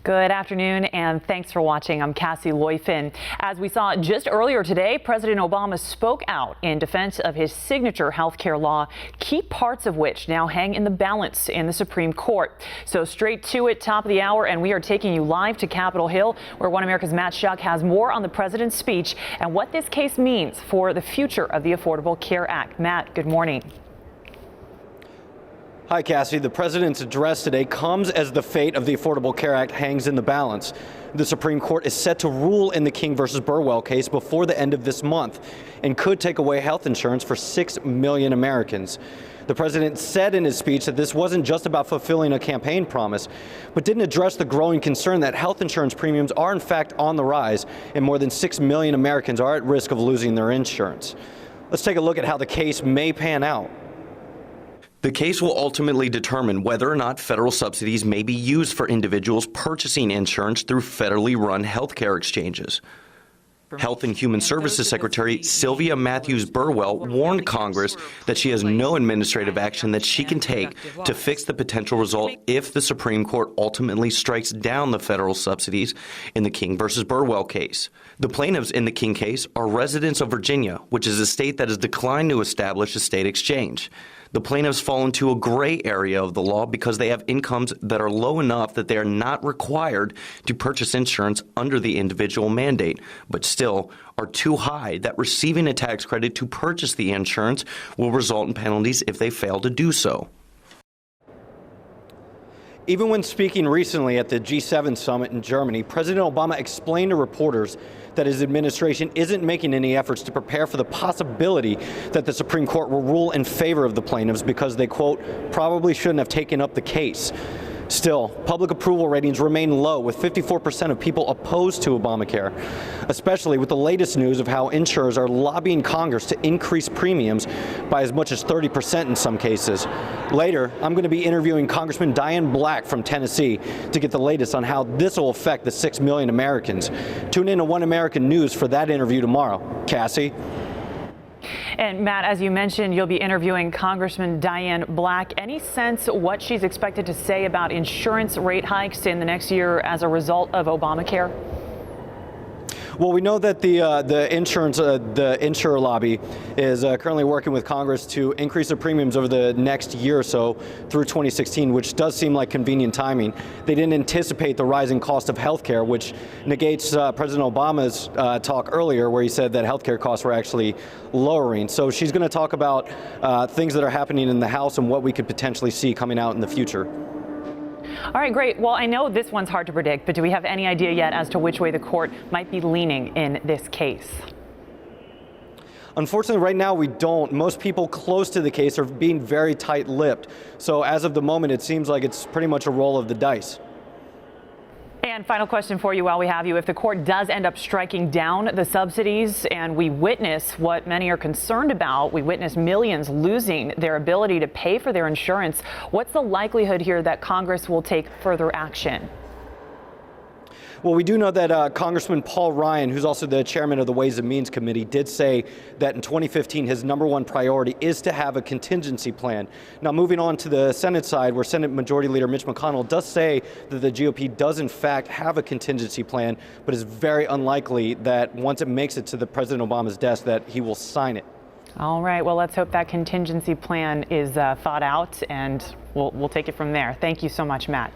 Good afternoon and thanks for watching. I'm Cassie Leuffin. As we saw just earlier today, President Obama spoke out in defense of his signature health care law, key parts of which now hang in the balance in the Supreme Court. So straight to it, top of the hour, and we are taking you live to Capitol Hill, where One America's Matt Schuck has more on the president's speech and what this case means for the future of the Affordable Care Act. Matt, good morning. Hi, Cassie. The president's address today comes as the fate of the Affordable Care Act hangs in the balance. The Supreme Court is set to rule in the King versus Burwell case before the end of this month and could take away health insurance for 6 million Americans. The president said in his speech that this wasn't just about fulfilling a campaign promise, but didn't address the growing concern that health insurance premiums are in fact on the rise and more than 6 million Americans are at risk of losing their insurance. Let's take a look at how the case may pan out. The case will ultimately determine whether or not federal subsidies may be used for individuals purchasing insurance through federally run healthcare exchanges. Health and Human Services Secretary Sylvia Matthews Burwell warned Congress that she has no administrative action that she can take to fix the potential result if the Supreme Court ultimately strikes down the federal subsidies in the King versus Burwell case. The plaintiffs in the King case are residents of Virginia, which is a state that has declined to establish a state exchange. The plaintiffs fall into a gray area of the law because they have incomes that are low enough that they are not required to purchase insurance under the individual mandate, but still are too high that receiving a tax credit to purchase the insurance will result in penalties if they fail to do so. Even when speaking recently at the G7 summit in Germany, President Obama explained to reporters that his administration isn't making any efforts to prepare for the possibility that the Supreme Court will rule in favor of the plaintiffs because they, quote, probably shouldn't have taken up the case. Still, public approval ratings remain low, with 54% of people opposed to Obamacare, especially with the latest news of how insurers are lobbying Congress to increase premiums by as much as 30% in some cases. Later, I'm going to be interviewing Congressman Diane Black from Tennessee to get the latest on how this will affect the 6 million Americans. Tune in to One American News for that interview tomorrow. Cassie? And Matt, as you mentioned, you'll be interviewing Congressman Diane Black. Any sense what she's expected to say about insurance rate hikes in the next year as a result of Obamacare? Well, we know that the insurer lobby is currently working with Congress to increase their premiums over the next year or so through 2016, which does seem like convenient timing. They didn't anticipate the rising cost of health care, which negates President Obama's talk earlier where he said that health care costs were actually lowering. So she's going to talk about things that are happening in the House and what we could potentially see coming out in the future. All right, great. Well, I know this one's hard to predict, but do we have any idea yet as to which way the court might be leaning in this case? Unfortunately, right now we don't. Most people close to the case are being very tight-lipped. So as of the moment, it seems like it's pretty much a roll of the dice. And final question for you while we have you. If the court does end up striking down the subsidies and we witness what many are concerned about, we witness millions losing their ability to pay for their insurance, what's the likelihood here that Congress will take further action? Well, we do know that Congressman Paul Ryan, who's also the chairman of the Ways and Means Committee, did say that in 2015 his #1 priority is to have a contingency plan. Now, moving on to the Senate side, where Senate Majority Leader Mitch McConnell does say that the GOP does in fact have a contingency plan, but is very unlikely that once it makes it to the President Obama's desk that he will sign it. All right. Well, let's hope that contingency plan is thought out, and we'll take it from there. Thank you so much, Matt.